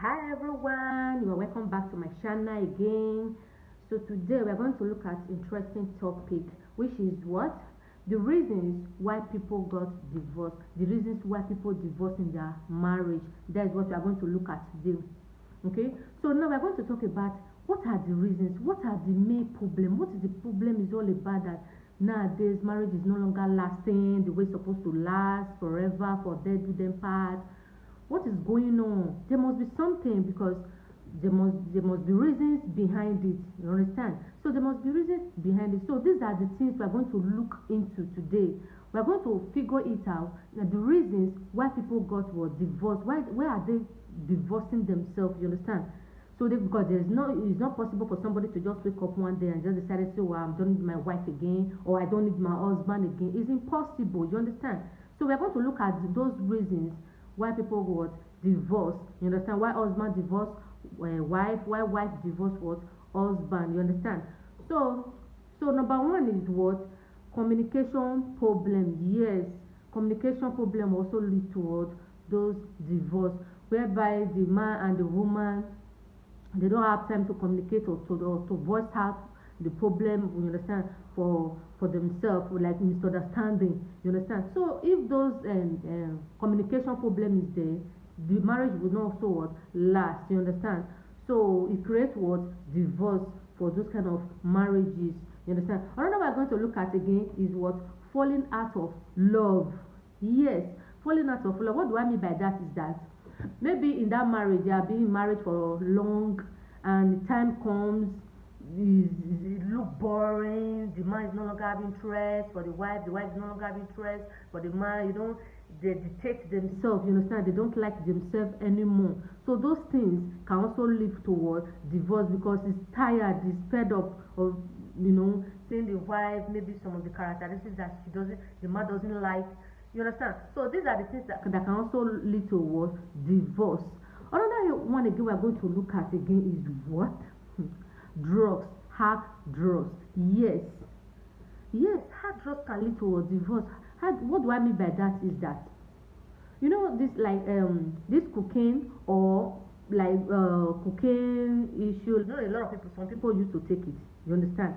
Hi everyone, you are welcome back to my channel again. So today we are going to look at interesting topic, which is what? The reasons why people got divorced, the reasons why people divorce in their marriage. That is what we are going to look at today. Okay, so now we are going to talk about what are the reasons, what are the main problem, what is the problem is all about, that nowadays marriage is no longer lasting the way it's supposed to last forever, for dead do them part. What is going on? There must be something, because there must be reasons behind it. You understand? So there must be reasons behind it. So these are the things we are going to look into today. We are going to figure it out, the reasons why people got what divorced. Why are they divorcing themselves? You understand? So because it's not possible for somebody to just wake up one day and just decide to say, well, I don't need my wife again, or I don't need my husband again. It's impossible. You understand? So we are going to look at those reasons why people got divorce. You understand? Why husband divorce wife, why wife divorce what husband. You understand? So number one is what? Communication problem. Yes, communication problem also lead to what? Those divorce, whereby the man and the woman, they don't have time to communicate, or to voice out the problem, you understand, for themselves, like misunderstanding. You understand? So if those communication problem is there, the marriage will not also what last. You understand? So it creates what? Divorce for those kind of marriages. You understand? Another one we're going to look at again is what? Falling out of love. Yes, falling out of love. What do I mean by that? Is that maybe in that marriage they are being married for long, and the time comes, it look boring. The man is no longer having interest for the wife is no longer having interest for the man. They dictate themselves. You understand? They don't like themselves anymore. So those things can also lead towards divorce, because it's tired, it's fed up of seeing the wife, maybe some of the characteristics that the man doesn't like. You understand? So these are the things that can also lead to what? Divorce. Another one again we are going to look at again is what? Drugs. Hard drugs. Yes, hard drugs can lead to a divorce. What do I mean by that? Is that this, like this cocaine, or like cocaine issue. A lot of people, some people used to take it. You understand?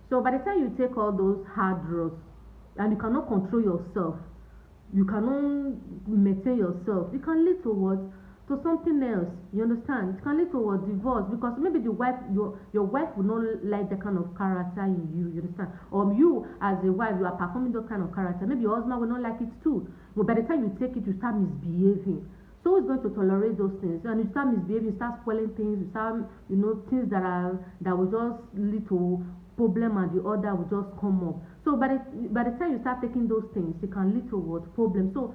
So by the time you take all those hard drugs, and you cannot control yourself, you cannot maintain yourself, it can lead to what? To something else. You understand? It can lead to a divorce, because maybe the wife, your wife will not like that kind of character in you. You understand? Or you as a wife, you are performing that kind of character, maybe your husband will not like it too. But by the time you take it, you start misbehaving. So who's going to tolerate those things? And you start misbehaving, you start spoiling things, you start things that will just lead to problem, and the other will just come up. So by the time you start taking those things, it can lead to what? Problem. So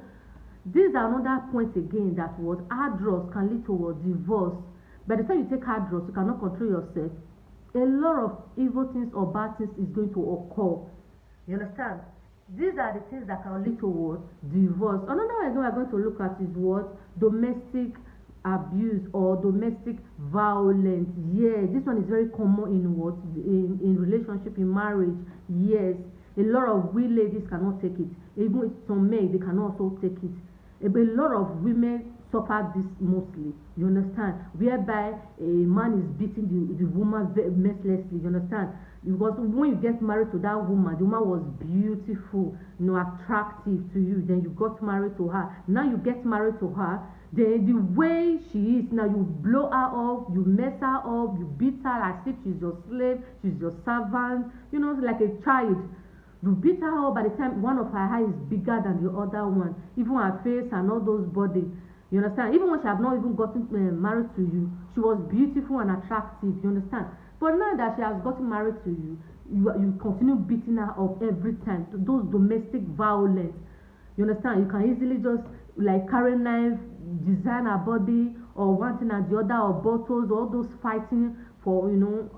these are another point again, that what? Hard drugs can lead to what? Divorce. By the time you take hard drugs, you cannot control yourself. A lot of evil things or bad things is going to occur. You understand? These are the things that can lead to what? Divorce. Another one again we are going to look at is what? Domestic abuse or domestic violence. Yes, this one is very common in what? In relationship, in marriage. Yes, a lot of we ladies cannot take it. Even some men, they cannot also take it. A lot of women suffer this mostly. You understand? Whereby a man is beating the woman mercilessly. You understand? Because when you get married to that woman, the woman was beautiful, attractive to you. Then you got married to her. Now you get married to her. Then the way she is now, you blow her up, you mess her up, you beat her as if she's your slave, she's your servant. Like a child. You beat her up. By the time one of her eyes is bigger than the other one, even her face and all those body. You understand? Even when she have not even gotten married to you, she was beautiful and attractive. You understand? But now that she has gotten married to you, you continue beating her up every time. Those domestic violence. You understand? You can easily just like carry knife, design her body, or one thing and the other, or bottles, all those fighting for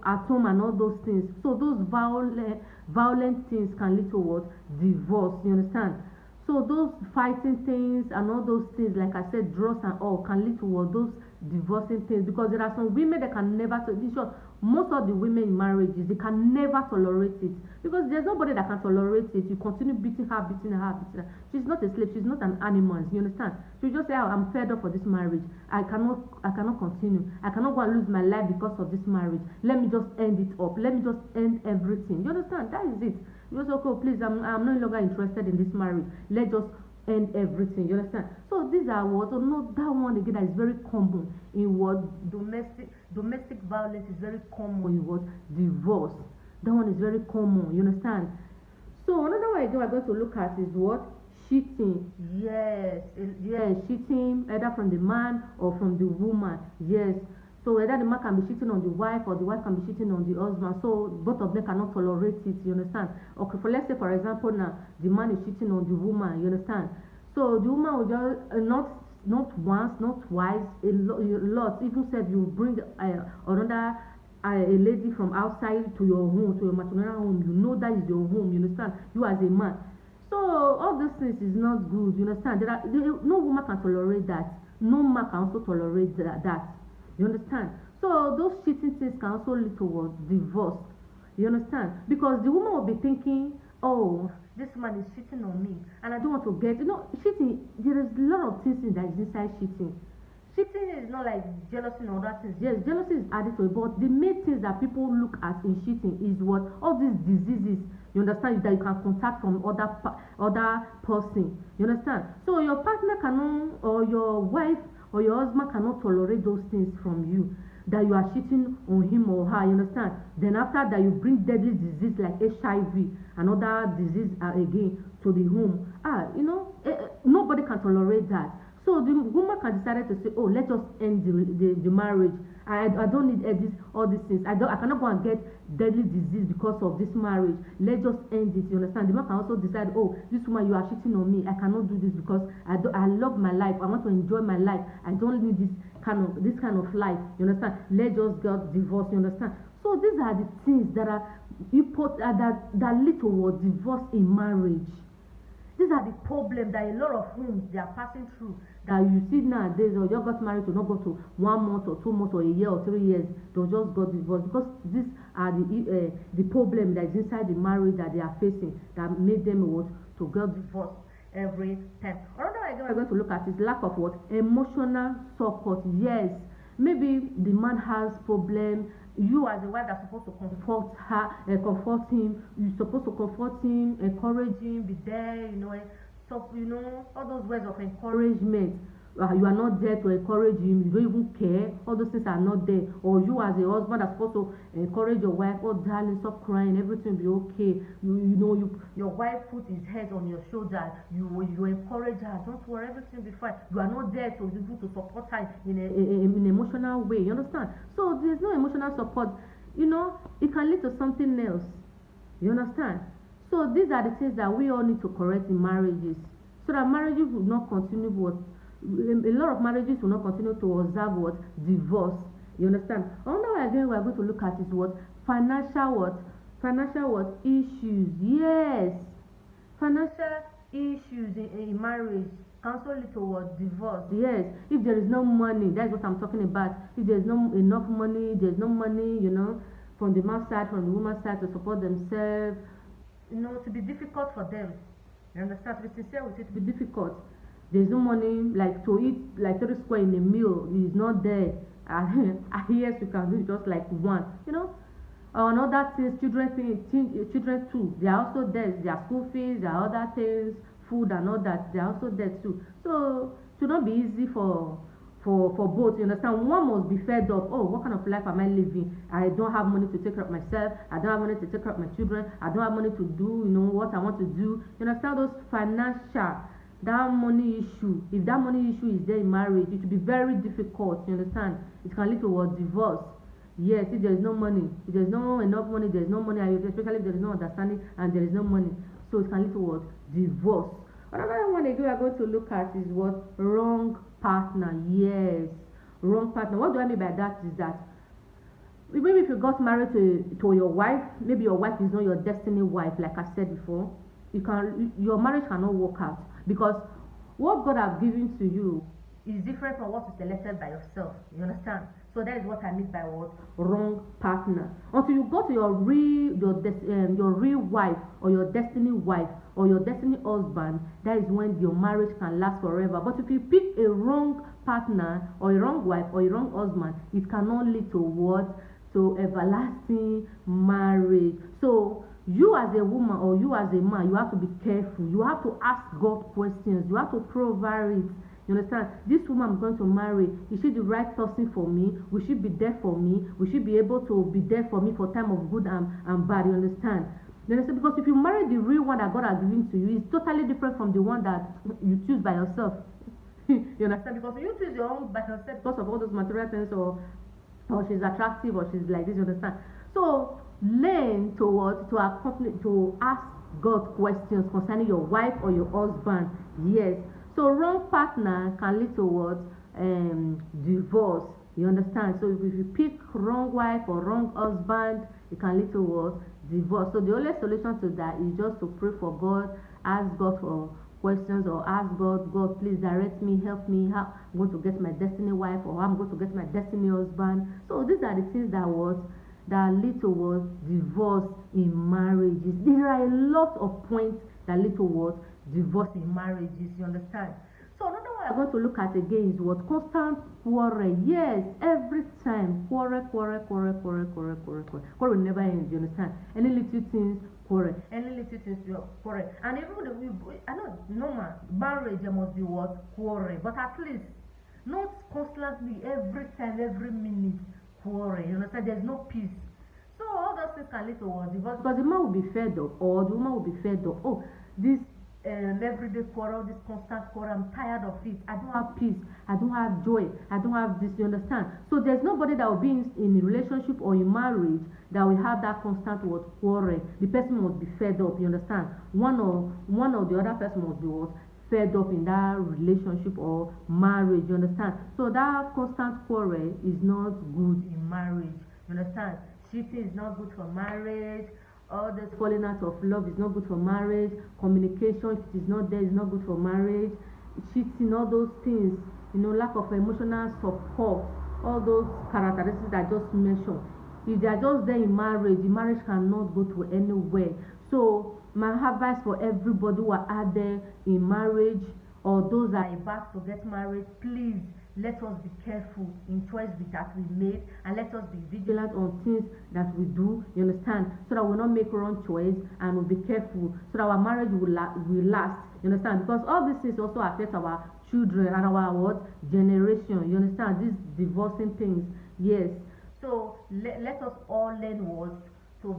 at home and all those things. So those violent things can lead to what? Divorce. You understand? So those fighting things and all those things, like I said, drugs and all, can lead to what? Those divorcing things, because there are some women that can never, this short, most of the women in marriages, they can never tolerate it, because there's nobody that can tolerate it. You continue beating her, beating her, beating her. She's not a slave, she's not an animal, you understand? She just say, oh, I'm fed up for this marriage, I cannot continue, I cannot go and lose my life because of this marriage, let me just end it up, let me just end everything, you understand? That is it. You just, okay, please, I'm no longer interested in this marriage, let's just end everything, you understand? So these are what, so no, that one again that is very common in what, domestic violence is very common in what, divorce. That one is very common, you understand? So another one again we're going to look at is what, cheating. Yes, yes, cheating either from the man or from the woman. Yes. So whether the man can be cheating on the wife or the wife can be cheating on the husband, so both of them cannot tolerate it, you understand? Okay, for let's say for example now, the man is cheating on the woman, you understand? So the woman will just, not once, not twice, a lot, even said you bring another a lady from outside to your home, to your maternal home, you know that is your home, you understand? You as a man. So all these things is not good, you understand? No woman can tolerate that. No man can also tolerate that. You understand? So those cheating things can also lead towards divorce. You understand? Because the woman will be thinking, oh, this man is cheating on me, and I don't want to get, cheating. There is a lot of things that is inside cheating. Cheating is not like jealousy and other things. Yes, jealousy is added to it, but the main things that people look at in cheating is what, all these diseases. You understand, that you can contact from other person. You understand? So your partner cannot, or your wife or your husband cannot tolerate those things from you, that you are cheating on him or her, you understand? Then after that, you bring deadly disease like HIV and other disease again to the home. Nobody can tolerate that. So the woman can decide to say, oh, let's just end the marriage. I don't need all these things. I cannot go and get deadly disease because of this marriage. Let's just end it. You understand? The man can also decide, oh, this woman, you are cheating on me. I cannot do this because I love my life. I want to enjoy my life. I don't need this kind of life. You understand? Let's just get divorced. You understand? So these are the things that are that lead towards divorce in marriage. These are the problems that a lot of homes they are passing through. That you see nowadays, or you just got married to not go to 1 month or 2 months or a year or 3 years, they'll just got divorced, because these are the problem that is inside the marriage that they are facing that made them what, to get divorced every time. Another idea we're going to look at is lack of what, emotional support. Yes, maybe the man has problem. You as a wife are supposed to comfort him. You're supposed to comfort him, encourage him, be there, so all those words of encouragement. You are not there to encourage him, you don't even care, all those things are not there. Or you as a husband are supposed to encourage your wife, oh darling, stop crying, everything will be okay. Your wife put his head on your shoulder, you encourage her, don't worry, everything will be fine. You are not there to support her in an emotional way, you understand? So there's no emotional support, it can lead to something else, you understand? So these are the things that we all need to correct in marriages, so that marriages will not continue with, a lot of marriages will not continue to observe what, divorce. You understand? Another again we are going to look at is what, financial issues. Yes, financial issues in marriage can also lead towards divorce. Yes, if there is no money, that's what I'm talking about. If there is no enough money, there's no money, from the man's side, from the woman's side, to support themselves, to be difficult for them. You understand? To be sincere with it, to be difficult. There's no money, like to eat like 3 square in a meal is not there. Yes, you can do just like one, Another things, children too, they are also there. Their school fees, their other things, food and all that, they are also there too. So it should not be easy for both, you understand? One must be fed up. Oh, what kind of life am I living? I don't have money to take care of myself. I don't have money to take care of my children. I don't have money to do, what I want to do. You understand? Those financial, that money issue. If that money issue is there in marriage, it will be very difficult. You understand? It can lead towards divorce. Yes, if there is no money, if there is no enough money, there is no money, especially if there is no understanding and there is no money, so it can lead towards divorce. Another one again we are going to look at is what, wrong partner. Yes, wrong partner. What do I mean by that is that maybe if you got married to your wife, maybe your wife is not your destiny wife, like I said before, your marriage cannot work out, because what God has given to you, is different from what you selected by yourself. You understand? So that is what I mean by what wrong partner. Until you go to your real wife or your destiny wife or your destiny husband, that is when your marriage can last forever. But if you pick a wrong partner or a wrong wife or a wrong husband, it cannot lead to what? To everlasting marriage. So you as a woman or you as a man, you have to be careful. You have to ask God questions. You have to probe it. You understand? This woman I'm going to marry, is she the right person for me? Will she be there for me? Will she be able to be there for me for time of good and bad? You understand? You understand? Because if you marry the real one that God has given to you, it's totally different from the one that you choose by yourself. You understand? Because you choose your own by yourself because of all those material things, or she's attractive, or she's like this. You understand? So learn to accompany, to ask God questions concerning your wife or your husband. Yes. So wrong partner can lead to what? Divorce. You understand? So if you pick wrong wife or wrong husband, it can lead to what? Divorce. So the only solution to that is just to pray for God, ask God for questions, or ask God, God, please direct me, help me, how I'm going to get my destiny wife, or how I'm going to get my destiny husband. So these are the things that lead to what? Divorce in marriages. There are a lot of points that lead to what? Divorce in marriages. You understand? So another one I'm going to look at again is what? Constant quarrel. Yes, every time quarrel will never end. You understand? Any little things quarrel, any little things quarrel. And even I know normal marriage there must be what? Quarrel, but at least not constantly, every time, every minute quarrel. You understand? There's no peace. So all those things can lead to what? Divorce, because the man will be fed up, or the woman will be fed up. Oh, this everyday quarrel, this constant quarrel, I'm tired of it. I don't have peace, I don't have joy, I don't have this. You understand? So there's nobody that will be in a relationship or in marriage that will have that constant what? Quarrel. The person must be fed up. You understand? One or the other person must be what? Fed up in that relationship or marriage. You understand? So that constant quarrel is not good in marriage. You understand? Cheating is not good for marriage. All this falling out of love is not good for marriage. Communication, if it is not there, is not good for marriage. Cheating, all those things, lack of emotional support, all those characteristics that I just mentioned, if they are just there in marriage, the marriage cannot go to anywhere. So my advice for everybody who are out there in marriage, or those that are about to get married, please let us be careful in choice that we make, and let us be vigilant on things that we do. You understand? So that we not make wrong choice, and we'll be careful so that our marriage will last. You understand? Because all these things also affect our children and our what? Generation. You understand? These divorcing things. Yes. So let us all learn to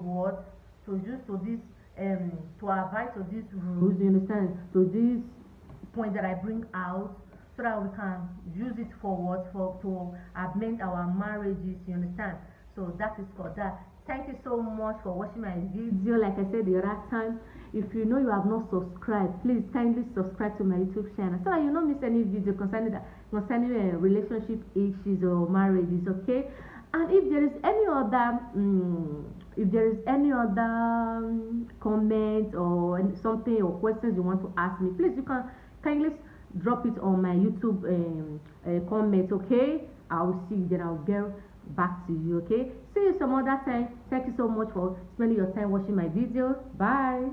use to this to abide to these rules. You understand? To this point that I bring out, so that we can use it to amend our marriages. You understand? So that is for that. Thank you so much for watching my video. Like I said the other time, if you know you have not subscribed, please kindly subscribe to my YouTube channel so that you don't miss any video concerning relationship issues or marriages. Okay? And if there is any other comment or something or questions you want to ask me, please you can kindly drop it on my YouTube comment. Okay, I will see you, then I'll get back to you. Okay, see you some other time. Thank you so much for spending your time watching my videos. Bye.